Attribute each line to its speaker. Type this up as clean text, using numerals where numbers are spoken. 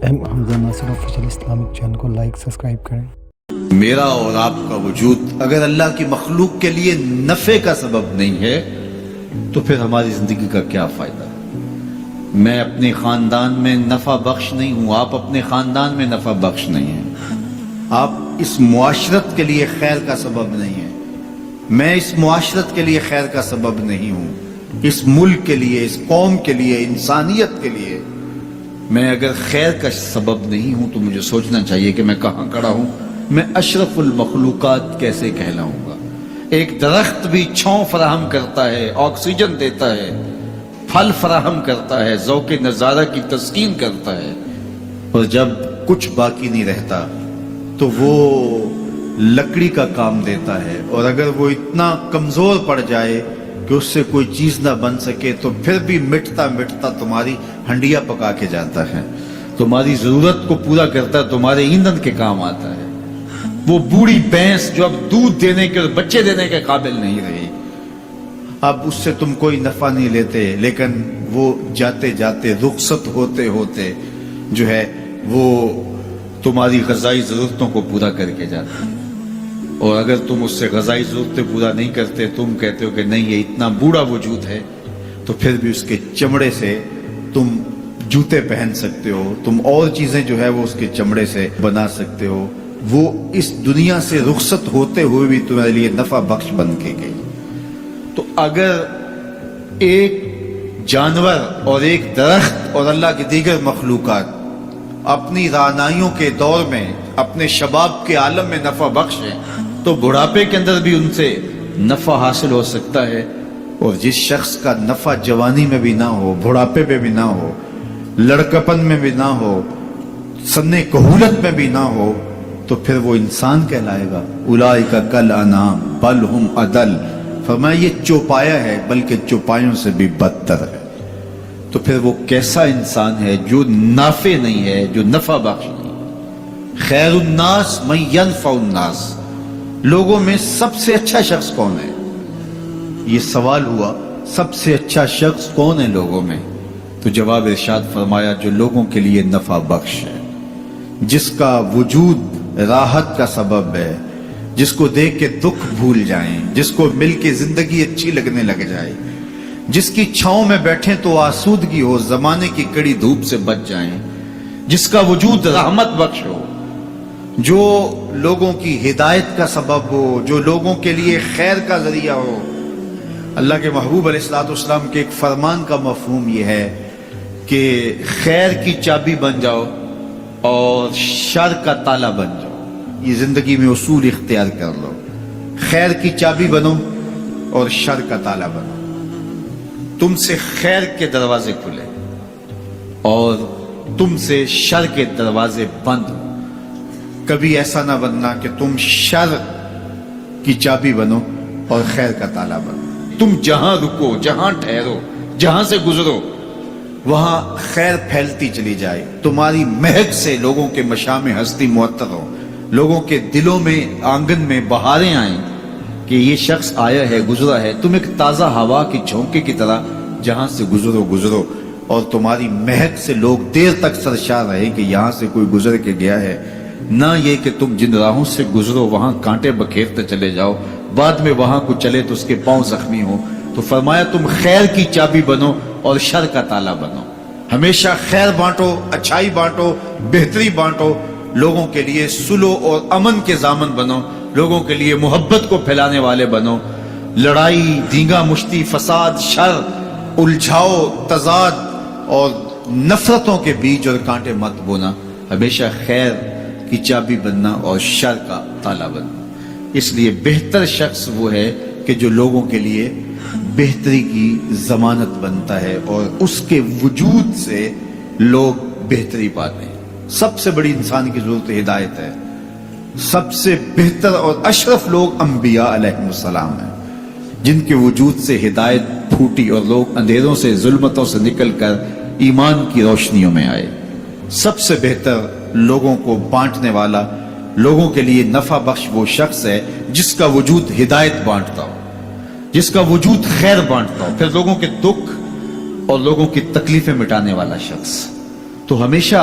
Speaker 1: حمزہ ناصر official Islamic channel کو like subscribe کریں۔
Speaker 2: میرا اور آپ کا وجود اگر اللہ کی مخلوق کے لیے نفع کا سبب نہیں ہے تو پھر ہماری زندگی کا کیا فائدہ؟ میں اپنے خاندان میں نفع بخش نہیں ہوں، آپ اپنے خاندان میں نفع بخش نہیں ہیں، آپ اس معاشرت کے لیے خیر کا سبب نہیں ہیں، میں اس معاشرت کے لیے خیر کا سبب نہیں ہوں، اس ملک کے لیے، اس قوم کے لیے، انسانیت کے لیے میں اگر خیر کا سبب نہیں ہوں تو مجھے سوچنا چاہیے کہ میں کہاں کھڑا ہوں، میں اشرف المخلوقات کیسے کہلاؤں گا؟ ایک درخت بھی چھاؤں فراہم کرتا ہے، آکسیجن دیتا ہے، پھل فراہم کرتا ہے، ذوق نظارہ کی تسکین کرتا ہے، اور جب کچھ باقی نہیں رہتا تو وہ لکڑی کا کام دیتا ہے، اور اگر وہ اتنا کمزور پڑ جائے کہ اس سے کوئی چیز نہ بن سکے تو پھر بھی مٹتا مٹتا تمہاری ہنڈیا پکا کے جاتا ہے، تمہاری ضرورت کو پورا کرتا ہے، تمہارے ایندھن کے کام آتا ہے۔ وہ بوڑھی بھینس جو اب دودھ دینے کے اور بچے دینے کے قابل نہیں رہی، اب اس سے تم کوئی نفع نہیں لیتے، لیکن وہ جاتے جاتے رخصت ہوتے ہوتے جو ہے وہ تمہاری غذائی ضرورتوں کو پورا کر کے جاتی ہے، اور اگر تم اس سے غذائی ضرورتیں پورا نہیں کرتے، تم کہتے ہو کہ نہیں یہ اتنا بوڑھا وجود ہے، تو پھر بھی اس کے چمڑے سے تم جوتے پہن سکتے ہو، تم اور چیزیں جو ہے وہ اس کے چمڑے سے بنا سکتے ہو، وہ اس دنیا سے رخصت ہوتے ہوئے بھی تمہارے لیے نفع بخش بن کے گئی۔ تو اگر ایک جانور اور ایک درخت اور اللہ کی دیگر مخلوقات اپنی رعنائیوں کے دور میں، اپنے شباب کے عالم میں نفع بخش ہیں، تو بڑھاپے کے اندر بھی ان سے نفع حاصل ہو سکتا ہے، اور جس شخص کا نفع جوانی میں بھی نہ ہو، بڑھاپے میں بھی نہ ہو، لڑکپن میں بھی نہ ہو، سن کہولت میں بھی نہ ہو، تو پھر وہ انسان کہلائے گا۔ اولئک کالانعام بل ہم اضل، فرمایا یہ چوپایا ہے بلکہ چوپایوں سے بھی بدتر ہے۔ تو پھر وہ کیسا انسان ہے جو نافع نہیں ہے، جو نفع بخش نہیں؟ خیر الناس من ینفع الناس، لوگوں میں سب سے اچھا شخص کون ہے؟ یہ سوال ہوا، سب سے اچھا شخص کون ہے لوگوں میں؟ تو جواب ارشاد فرمایا جو لوگوں کے لیے نفع بخش ہے، جس کا وجود راحت کا سبب ہے، جس کو دیکھ کے دکھ بھول جائیں، جس کو مل کے زندگی اچھی لگنے لگ جائے، جس کی چھاؤں میں بیٹھیں تو آسودگی ہو، زمانے کی کڑی دھوپ سے بچ جائیں، جس کا وجود رحمت بخش ہو، جو لوگوں کی ہدایت کا سبب ہو، جو لوگوں کے لیے خیر کا ذریعہ ہو۔ اللہ کے محبوب علیہ الصلوۃ والسلام کے ایک فرمان کا مفہوم یہ ہے کہ خیر کی چابی بن جاؤ اور شر کا تالا بن جاؤ۔ یہ زندگی میں اصول اختیار کر لو، خیر کی چابی بنو اور شر کا تالا بنو، تم سے خیر کے دروازے کھلے اور تم سے شر کے دروازے بند ہو۔ کبھی ایسا نہ بننا کہ تم شر کی چابی بنو اور خیر کا تالا بنو۔ تم جہاں رکو، جہاں ٹھہرو، جہاں سے گزرو، وہاں خیر پھیلتی چلی جائے، تمہاری مہک سے لوگوں کے مشام ہستی معطر ہو، لوگوں کے دلوں میں، آنگن میں بہاریں آئیں کہ یہ شخص آیا ہے، گزرا ہے۔ تم ایک تازہ ہوا کی جھونکے کی طرح جہاں سے گزرو، اور تمہاری مہک سے لوگ دیر تک سرشار رہے کہ یہاں سے کوئی گزر کے گیا ہے، نہ یہ کہ تم جن راہوں سے گزرو وہاں کانٹے بکھیرتے چلے جاؤ، بعد میں وہاں کو چلے تو اس کے پاؤں زخمی ہو۔ تو فرمایا تم خیر کی چابی بنو اور شر کا تالا بنو، ہمیشہ خیر بانٹو، اچھائی بانٹو، بہتری بانٹو، لوگوں کے لیے صلح اور امن کے ضامن بنو، لوگوں کے لیے محبت کو پھیلانے والے بنو، لڑائی، دینگا مشتی، فساد، شر، الجھاؤ، تضاد اور نفرتوں کے بیچ اور کانٹے مت بونا، ہمیشہ خیر کی چابی بننا اور شر کا تالا بننا۔ اس لیے بہتر شخص وہ ہے کہ جو لوگوں کے لیے بہتری کی ضمانت بنتا ہے اور اس کے وجود سے لوگ بہتری پاتے ہیں۔ سب سے بڑی انسان کی ضرورت ہدایت ہے۔ سب سے بہتر اور اشرف لوگ انبیاء علیہ السلام ہیں، جن کے وجود سے ہدایت پھوٹی اور لوگ اندھیروں سے، ظلمتوں سے نکل کر ایمان کی روشنیوں میں آئے۔ سب سے بہتر لوگوں کو بانٹنے والا، لوگوں کے لیے نفع بخش وہ شخص ہے جس کا وجود ہدایت بانٹتا ہو، جس کا وجود خیر بانٹتا ہو، پھر لوگوں کے دکھ اور لوگوں کی تکلیفیں مٹانے والا شخص۔ تو ہمیشہ